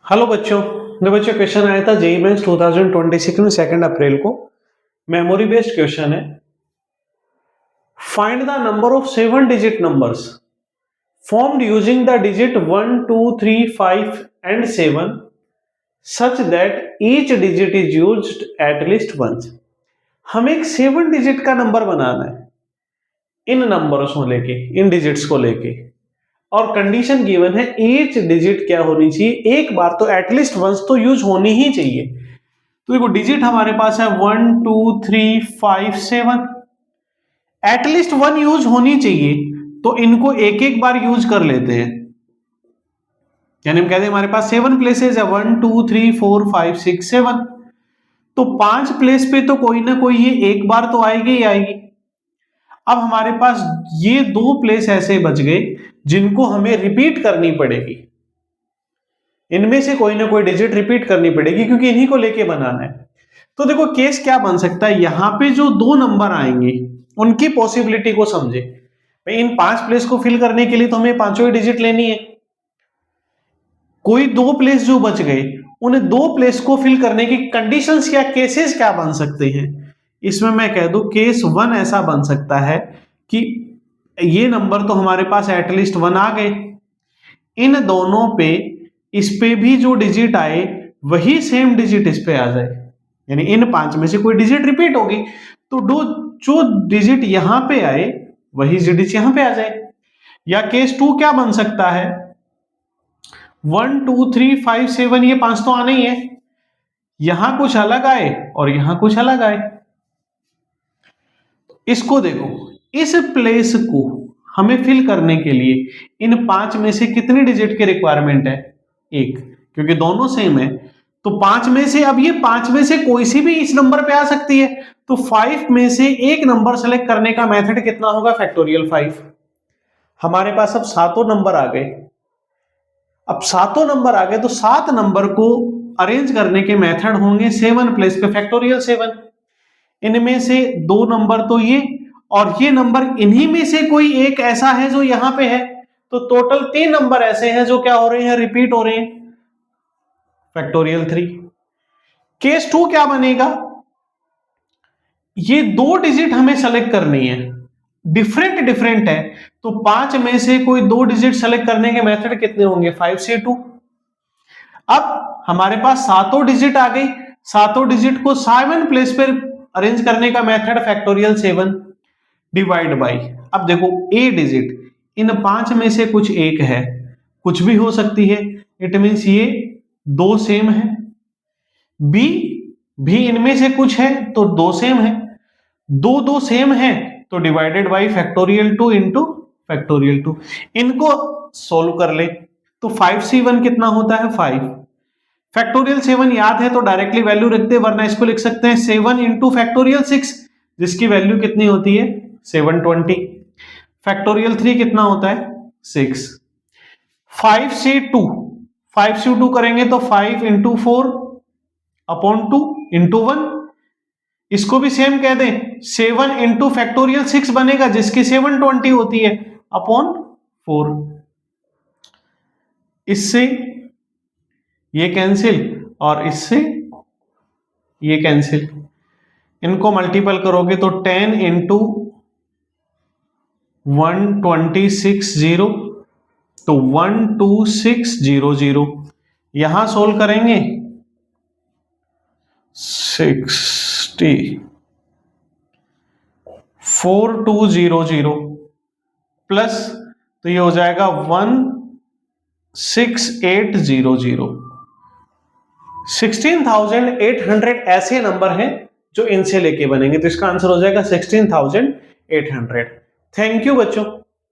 Hello बच्चों। Question आया था जेईई मेंस 2026 में 2 अप्रैल को। मेमोरी बेस्ड क्वेश्चन है। Find the number of 7 digit numbers formed using the digit 1 2 3 5 and 7 such that each digit is used at least once. हमें एक 7 डिजिट का नंबर बनाना है इन नंबर्स को लेके, इन डिजिट्स को लेके, और कंडीशन गिवन है ईच डिजिट क्या होनी चाहिए, एक बार तो एटलीस्ट वंस तो यूज होनी ही चाहिए। तो देखो डिजिट हमारे पास है 1 2 3 5 7, एटलीस्ट 1 यूज होनी चाहिए, तो इनको एक एक बार यूज कर लेते हैं। यानी हम कहते हैं हमारे पास 7 प्लेसेस है, 1 2 3 4 5 6 7, तो 5 प्लेस पे तो कोई ना कोई ये एक बार तो आएगी ही आएगी। अब हमारे पास ये 2 प्लेस ऐसे बच गए जिनको हमें रिपीट करनी पड़ेगी। इनमें से कोई ना कोई डिजिट रिपीट करनी पड़ेगी क्योंकि इन्हीं को लेके बनाना है। तो देखो केस क्या बन सकता है, यहां पे जो 2 नंबर आएंगे उनकी पॉसिबिलिटी को समझे। भाई इन 5 प्लेस को फिल करने के लिए तो हमें पांचों ही डिजिट लेनी है। कोई 2 प्लेस जो बच गए, उन 2 प्लेस को फिल करने की कंडीशंस क्या, केसेस क्या बन सकते हैं। इसमें मैं कह दूं केस 1 ऐसा बन सकता है कि ये नंबर तो हमारे पास एटलीस्ट 1 आ गए, इन दोनों पे इस पे भी जो डिजिट आए वही सेम डिजिट इस पे आ जाए, यानी इन 5 में से कोई डिजिट रिपीट होगी, तो जो डिजिट यहां पे आए वही डिजिट यहां पे आ जाए। या केस 2 क्या बन सकता है, 1 2 3 5 7 ये 5 तो आने ही है, यहां कुछ अलग आए और यहां कुछ अलग आए। इसको देखो, इस प्लेस को हमें फिल करने के लिए इन 5 में से कितनी डिजिट की रिक्वायरमेंट है, 1, क्योंकि दोनों सेम है। तो 5 में से, अब ये 5 में से कोई सी भी इस नंबर पे आ सकती है, तो 5 में से एक नंबर सेलेक्ट करने का मेथड कितना होगा, फैक्टोरियल 5। हमारे पास अब 7 नंबर आ गए। अब 7 नंबर आ गए तो 7 नंबर को अरेंज करने के मेथड होंगे 7 प्लेस पे फैक्टोरियल 7। इनमें से 2 नंबर तो ये, और ये नंबर इन्हीं में से कोई एक ऐसा है जो यहां पे है, तो टोटल 3 नंबर ऐसे हैं जो क्या हो रहे हैं, रिपीट हो रहे हैं, फैक्टोरियल 3। केस 2 क्या बनेगा, ये 2 डिजिट हमें सेलेक्ट करनी है, डिफरेंट है, तो 5 में से कोई 2 डिजिट सेलेक्ट करने के मेथड कितने होंगे, 5 से 2। अब हमारे पास 7 डिजिट आ गई, 7 डिजिट को 7 प्लेस पर अरेंज करने का मेथड फैक्टोरियल 7 डिवाइड बाई। अब देखो ए डिजिट इन 5 में से कुछ एक है, कुछ भी हो सकती है, इट मींस ये 2 सेम है। बी भी इनमें से कुछ है तो 2 सेम है, 2 सेम है तो divided by factorial 2 into factorial 2। इनको सोल्व कर ले तो 5c1 कितना होता है, 5। फैक्टोरियल 7 याद है तो डायरेक्टली वैल्यू रखते, वरना इसको लिख सकते हैं 7 इंटू फैक्टोरियल 6, जिसकी वैल्यू कितनी होती है, 720। फैक्टोरियल 3 कितना होता है, 6। 5 से 2, 5 से 2 करेंगे तो 5 इंटू 4 अपॉन 2 इंटू 1। इसको भी सेम कह दें, 7 इंटू फैक्टोरियल 6 बनेगा जिसकी 720 होती है अपॉन 4। इससे ये कैंसिल और इससे ये कैंसिल, इनको मल्टीपल करोगे तो 10 इंटू 1260 तो 12600। यहां सोल्व करेंगे 60 4200 प्लस, तो ये हो जाएगा 16800। 16800 ऐसे नंबर हैं जो इनसे लेके बनेंगे, तो इसका आंसर हो जाएगा 16800। थैंक यू बच्चों।